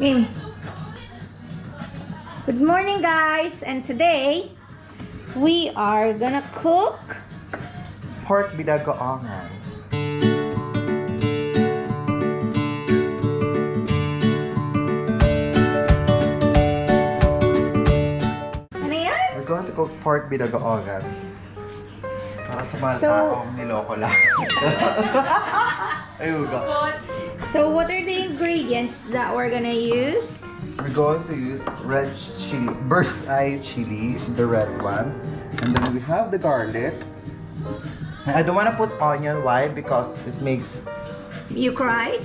Game. Good morning, guys, and today we are gonna cook Pork Binagoongan. ano yan? We're going to cook pork Binagoongan. Para sa mga taong niloko lang. Ayuga. So what are the ingredients that we're gonna use? We're going to use red chili, bird's eye chili, the red one. And then we have the garlic. I don't want to put onion. Why? Because it makes... You cried?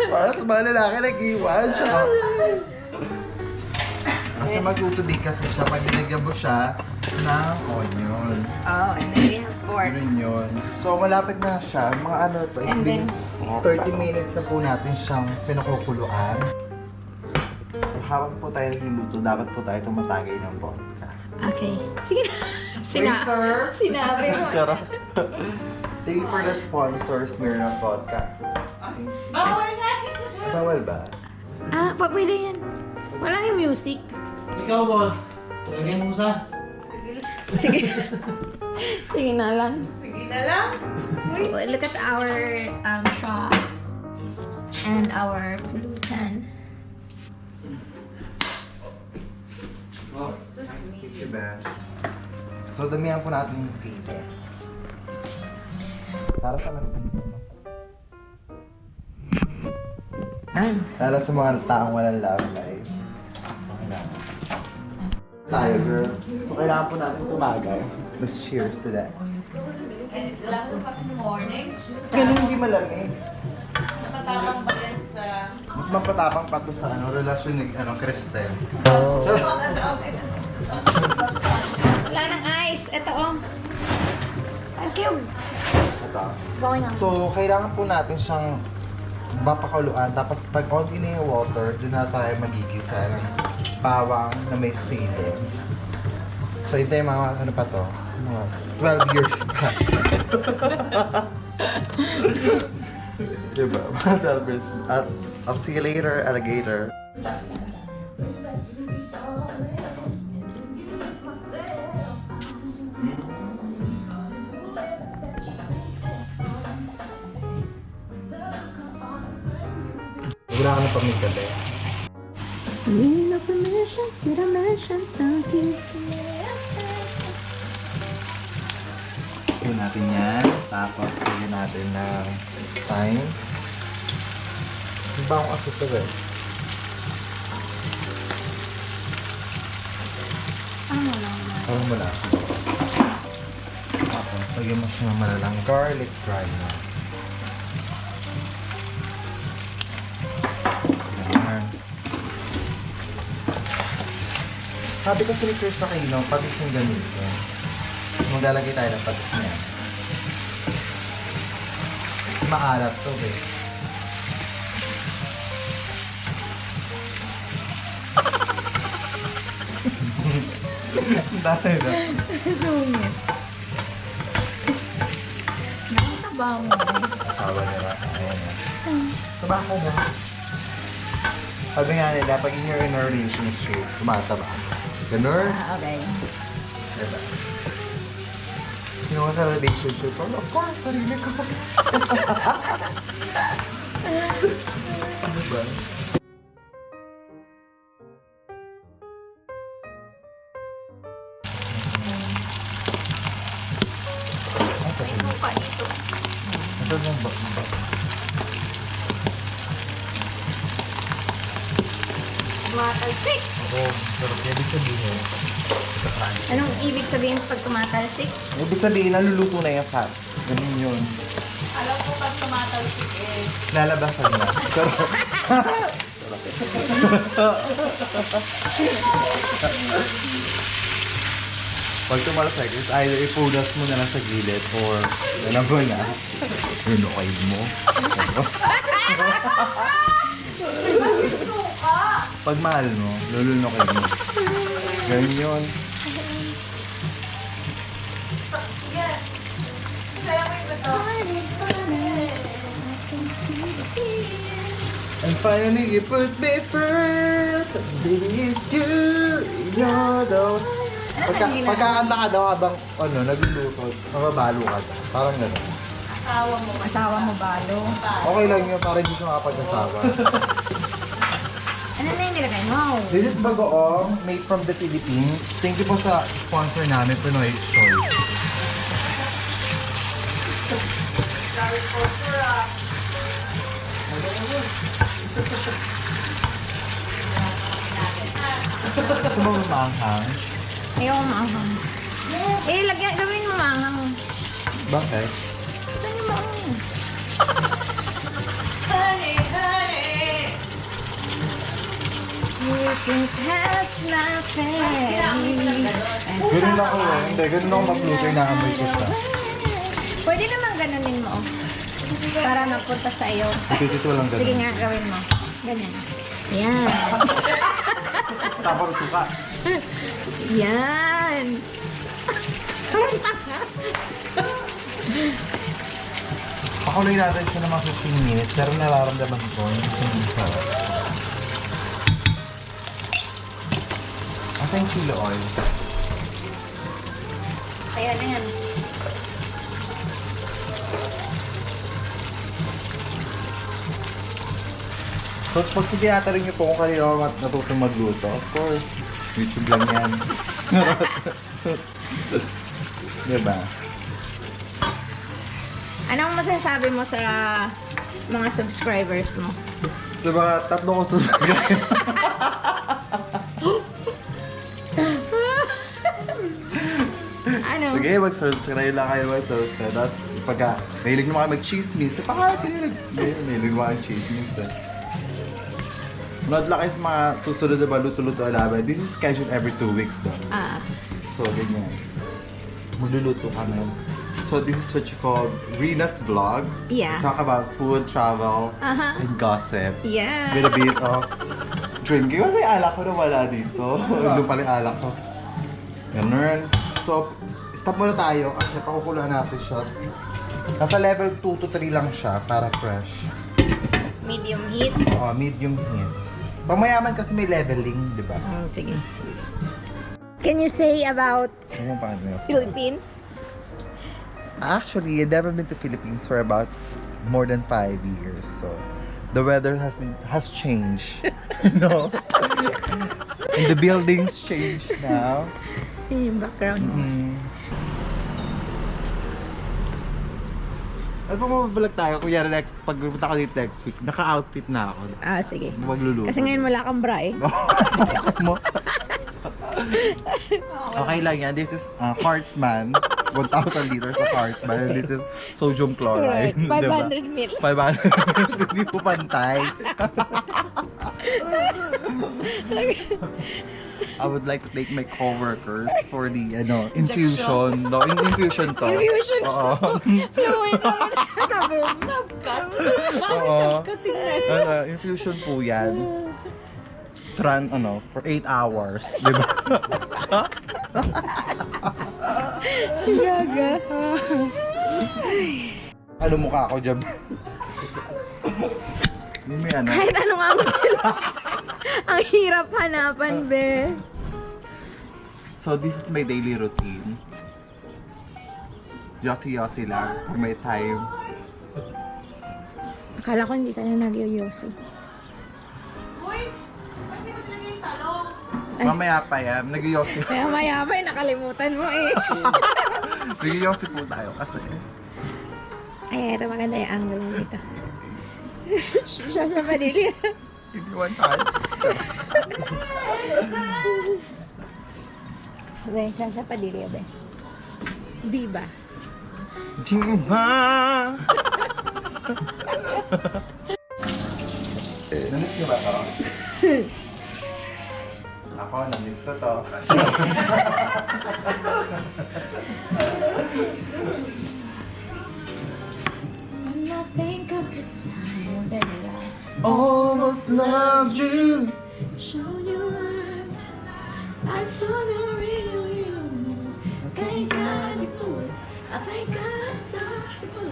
Para sa mga lalaki nag-iwan siya. Kasi magtutubig kasi siya pag nilagyan mo siya ng onion. Oh, and then we have pork. Yun yun. So malapit na siya. Mga ano to. And It's then, been 30 minutes na po natin siyang pinakukuluan. So habang po tayo nagluluto, dapat po tayo tumatagay ng vodka. okay. Sige. Waiter! Sinabi mo. Charot. Thank you for the sponsors, Smirnoff Vodka. Bawal na! Bawal ba? Ah, pwede yan. Wala yung music. Ikaw, boss. Lagyan mo sa. Sige. Sige na lang. Sige na lang. Well, look at our shots and our gluten. Thank you, Besh. So, damihan po natin yung sili. Para sa sili. Para sa mga taong walang love life. Okay na. Tayo, girl. So, kailangan po natin tumagay. Let's cheers to that. And it's 11 o'clock in the morning. Ganun hindi malamig. Nakatapang ba yan sa... Mas mapatapang pa to sa relasyon ni Kristen. Wala nang ice. Ito, oh. Thank you. Ito. What's going on? So, kailangan po natin siyang mapakuluan. Tapos, pag onti na yung water, doon na tayo magigisa ng bawang na may sili. So, ito yung mga, ano pa to? Mga 12 years pa. Diba? Mga 12 years. At, I'll see you later, alligator. Wala ka na pamigkabe. Need no permission, get a mention, thank you. Lagyan natin yan. Tapos, lagyan natin ng thyme. Ang bawang asit to eh. Ano mo na? Tapos, lagyan mo siya ng malalang garlic dry na. Yan. Sabi kasi ni Chris Aquino, patis yung gamitin. Maglalagay tayo ng patis niya. Maalat to eh. Dahil na. Sungit. Nakakaba mo. Asawa nila. Ayan na. Tabako na. Sabi nga nila, pag in a relationship, tumataba. Ganun. Ah, okay. Diba? Yung sa relationship, well, of course, sarili ko. Diba? May suka dito. Ito yung ba? Tumatalsik. Oo, sarap yan. Ibig sabihin, Anong ibig sabihin pag tumatalsik? ibig sabihin, naluluto na yung fats. Ganun yun. Alam ko pag tumatalsik eh. Lalabasan na. Sarap. Pag tumalasag, it's either ipunas mo na lang sa gilid or alam mo na, lunokay mo. Pag mahal mo, lulunokay mo. Ganyan yun. Kaya mo yung ito. I can see And finally you put me first. Baby, it's you. You're the... Pagkakanta ka daw habang nagluluto, mababalo ka daw. Parang gano'n. Asawa mo balo. Okay lang yun, para hindi siya makapag-asawa. Ano na yung nilagay mo? This is bagoong, made from the Philippines. Thank you po sa sponsor namin, Pinoy's Choice. Gusto mo maanghang? Ayoko maanghang. Gawin mo maanghang. Bakit? Gusto niyo maanghang. Honey, honey. You can pass my face. Ganun ako eh. Hindi, ganun ako mag-luto, inaamoy ko siya. Pwede naman ganunin mo. Para napunta sa iyo. Ito lang ganun. Sige nga, gawin mo. Ganyan. Yan. Tapos suka. Yan. Pakuloy natin siya ng mga 15 minutes, pero nararamdaman ko hindi sarap. Asa yung kilo oil? Ayan na yan. So, pag sinatarin niyo po kung kanino ako natutong magluto, of course, YouTube lang yan. Diba? Anong masasabi mo sa mga subscribers mo? Diba, 3 ko subscribe. Ano? Sige, mag-subscribe lang kayo, mag-subscribe. Tapos, pagka nahilig mo kayo mag-chismis, napakahit nahilig mo kayo chismis. Nood lang kayo sa mga susunod na luto-luto alaban. This is scheduled every 2 weeks daw. So, ganyan. Magluluto ka na. So, this is what you call Rina's vlog. Yeah. Talk about food, travel, and gossip. Yeah. With a bit of drinking. Kasi alak ko na wala dito. Doon pala yung alak ko. Ganun. So, stop muna tayo kasi pakukuluan natin siya. Nasa level 2 to 3 lang siya para fresh. Medium heat. Oo, medium heat. Pag mayaman kasi may leveling, di ba? Sige. Can you say about Ano pa ano? Philippines? Actually, I've never been to Philippines for about more than 5 years. So, the weather has changed. You know? And the buildings changed now. Yun yung background mo. Ano pa mababalag tayo? Kuya, pag pumunta ko dito next week, naka-outfit na ako. Sige. Magluluto. Kasi ngayon wala kang bra eh. mo. Okay lang yan. This is Quartzman. 1,000 liters of Quartzman. And this is sodium chloride. Right. 500 mils. 500 mils. Hindi po pantay. I would like to take my coworkers for the infusion. No, infusion to. Infusion? Oo. Fluid naman. Sabi mo, subcut. Oo. Subcutting na. Infusion po yan. For 8 hours. Di ba? Gaga. Ano mukha ko dyan? May ano? Kahit anong angle. Ang hirap hanapan, be. So this is my daily routine. Yossi-yossi lang for my time. Akala ko hindi ka na nag-yoyosi. Uy, ba't di mo talaga yung talong? Ay. Mamaya pa yan. Nag-yossi. Kaya maya-maya, nakalimutan mo eh. Nag-yossi po tayo kasi. Ay, ito maganda yung angle mo dito. Siya padili. Iniwan tayo. Be, siya padili, be. Diba? Diba? Namiss niyo ba to? Ako, namiss ko to. When I think of the time that I Almost loved you. showed you eyes, I saw the real you. Thank God you moved. I thank God I touched you.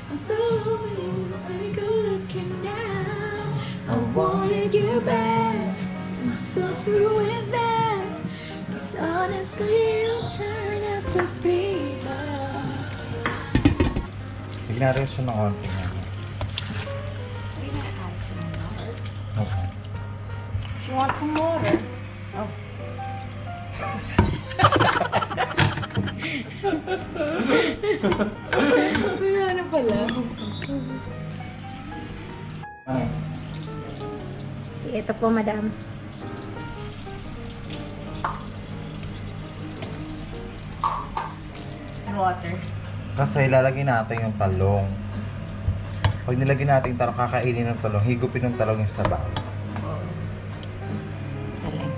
I'm so over you, let me go looking now. I wanted you back, I'm so through with that. 'Cause honestly, it'll turn out to be love. Bigyan natin siya ng konti nga. We're gonna add some water. Okay. You want some water? Oh. Wala na pala. Ano? Ito po, madam. Water. Kasi ilalagay natin yung talong. Pag nilagay natin yung talong, kakainin ng talong, higupin ng talong yung sabaw. Galing.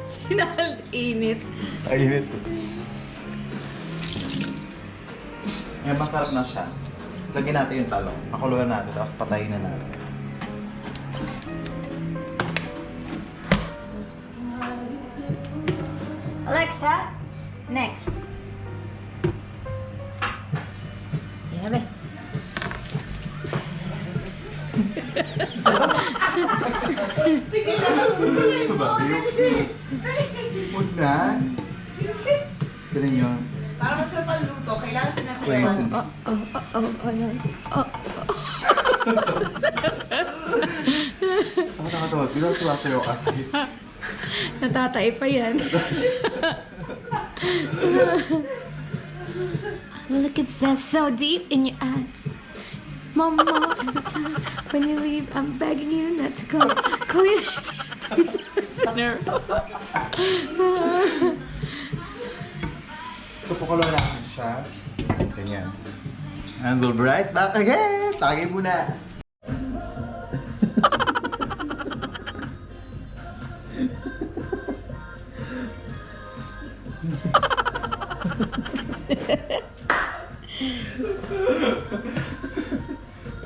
Sinal init. Ayun ito. Ngayon, masarap na siya. Tapos lagyan natin yung talong. Pakuluan natin, tapos patayin na natin. Alexa, next. Yan ba? Sige lang. Huwag na. Ganun yun. Para masarap ang luto, kailangan sinasayawan. Crazy. Saan ka nakatawa? Pinatuwa tayo kasi. Natatay pa yan. Look at that so deep in your eyes. Mama, every time when you leave, I'm begging you not to go. Call you center. So, pakuluan natin siya. Ganyan. And we'll be right back again. Tagay muna.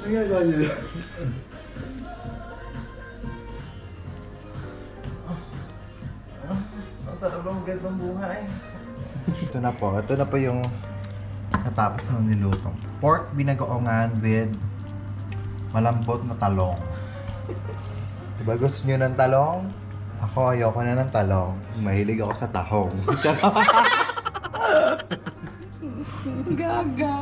Ang ginagawa niyo? Ang sarap ng gandang buhay. Ito na po yung natapos na nilutong. Pork binagoongan with malambot na talong. Diba gusto nyo ng talong? Ako ayoko na ng talong. Mahilig ako sa tahong. Gaga.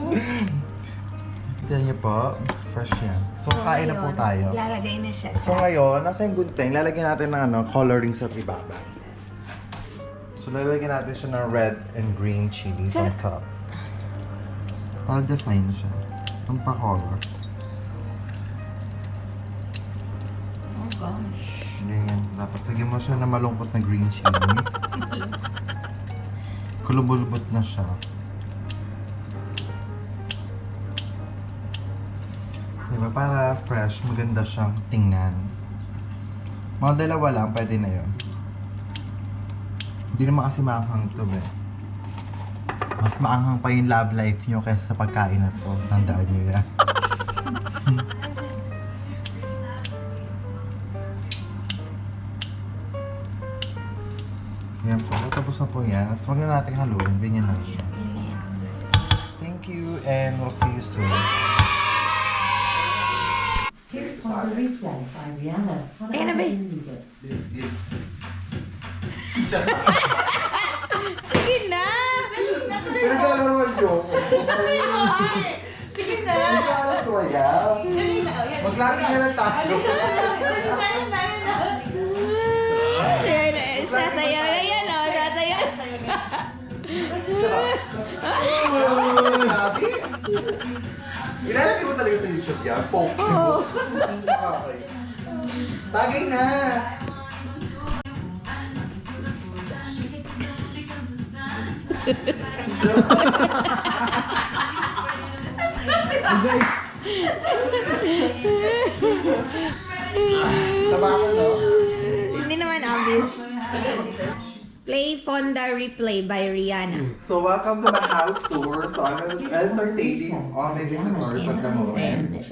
Tignan niyo po, fresh yan. So, kain na po tayo. Lalagay na siya. So ngayon, nasa yung gunting, lalagyan natin ng colorings at ibaba. So lalagyan natin siya ng red and green chilies on top. Parang design siya. Ang pa-color. Oh gosh. Ganyan. Tapos lagyan mo siya ng malungkot na green chilies. Kulubulbot na siya. Diba? Para fresh, maganda siyang tingnan. Mga dalawa lang, pwede na yun. Hindi naman kasi maanghang ito, eh. Mas maanghang pa yung love life nyo kaysa sa pagkain na to. Tandaan nyo yan. Yan po. Tapos na po yan. Tapos wag na natin haluin. Ganyan lang siya. Thank you and we'll see you soon. Here's Point of Replay by Rihanna on Ayan na ba? Amazon Music. Sige na! Pinagkalaruan nyo. Sige na. Pinagkalaruan yan. Maglapit na lang tayo. Sasayaw na yan, oh. Sasayaw. Grabe. Ilalagay mo talaga sa YouTube yan. Poke. Oo. Tagay na. Tama ako, no? Hindi naman obvious. Play Fonda Replay by Rihanna. So, welcome to my house tour. So, I'm entertaining all my visitors at the moment.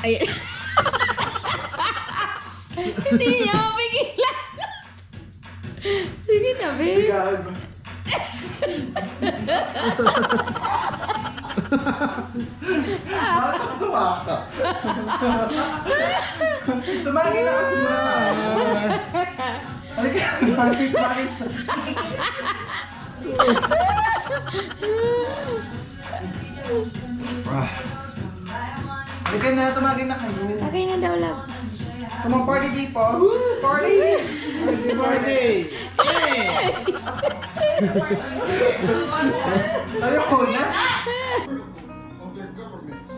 Ay. Hindi niya ako pigilan. Sige na, babe. Gag. Bakit tuwa ka? Tumagin na kasi muna tayo. Halika, bakit? Halika na, tumagin na kayo. Okay na daw, love. Come on, party people! Woo! Party! Party! Hey! Ayoko na! Of their governments.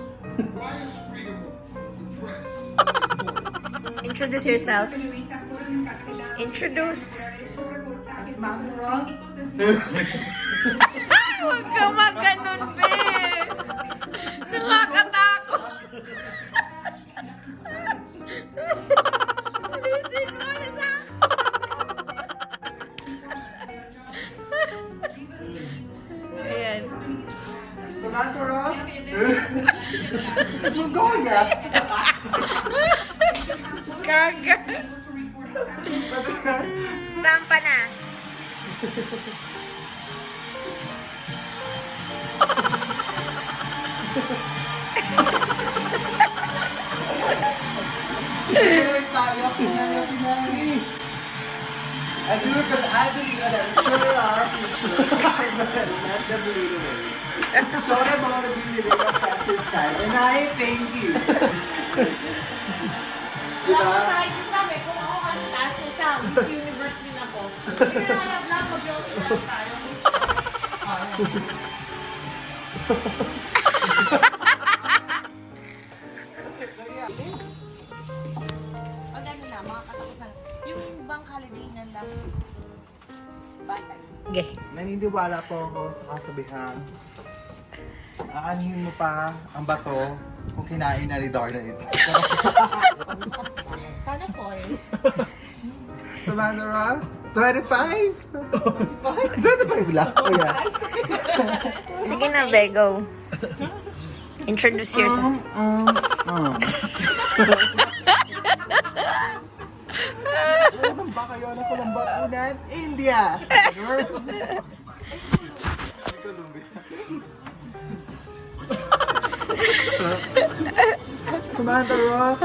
Why is freedom of the press? Introduce yourself. Introduce. Samantha Ross? Huwag ka mag-ganon, be! Nakakatakot! Ulitin mo na sa ayan. Samantha Ross? Mongolia? Gaga. Tampa na. I do it because I believe that it's sure our future. Let them lead the way. Show them all the beauty they have passed time. And I thank you. Alam mo sa akin sabi, kung ako ang taas isa, Miss Universe din ako. Hindi na alam lang, mag-yos lang tayo. Ang ano na, mga katapusan. Yung bank holiday na last week. Batay. Okay. Naniniwala po ako sa kasabihan. Aanhin mo pa ang bato kung kinain na ni Darna ito. Sana po eh. Samantha Ross? 25? 25 lang. Oh, yeah. Sige na, be, go. Introduce yourself. Ano ba kayo? Ano ko lang bakunan? India! Samantha Ross?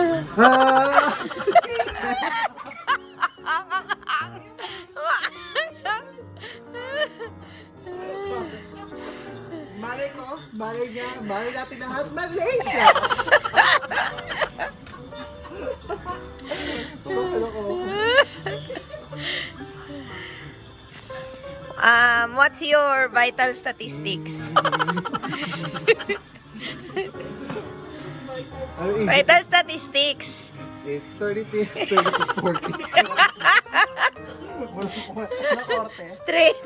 Malay ko, malay niya, malay natin lahat, Malaysia! What's your vital statistics? Vital statistics. It's 36, 36, 40. Walang korte. Straight.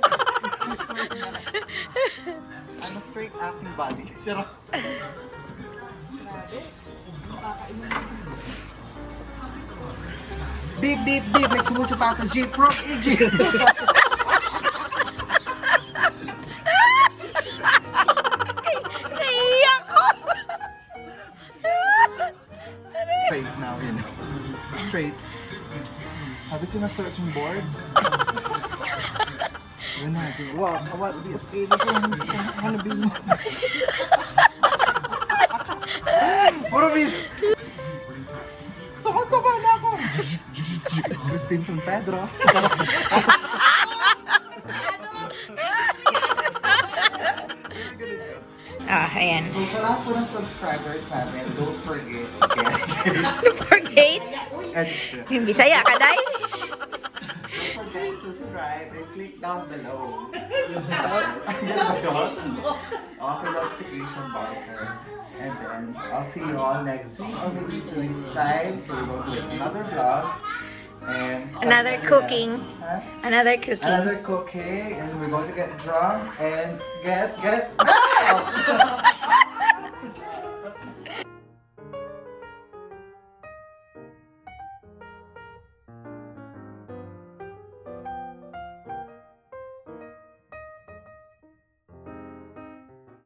I'm a straight acting body. Sure. Beep, beep, beep. Nagsumusyo pa sa jeep. Rock jeep. Naiiyak ko. Straight now, you know. Straight. Have you seen a surfing board? Yun na. Wow, I want to be a famous one. I want to be... Puro be... Sama-sama na ako! Christine San Pedro. Ayan. So, sa lahat po ng subscribers natin, don't forget, Don't forget. and, Yung Bisaya ka, day? don't forget to subscribe and click down below. Also, notification button. And then, I'll see you all next week or maybe 2 weeks time. So, we're going to make another vlog. And Another cooking. Huh? Another cooking. Another cooking. And we're going to get drunk and get out!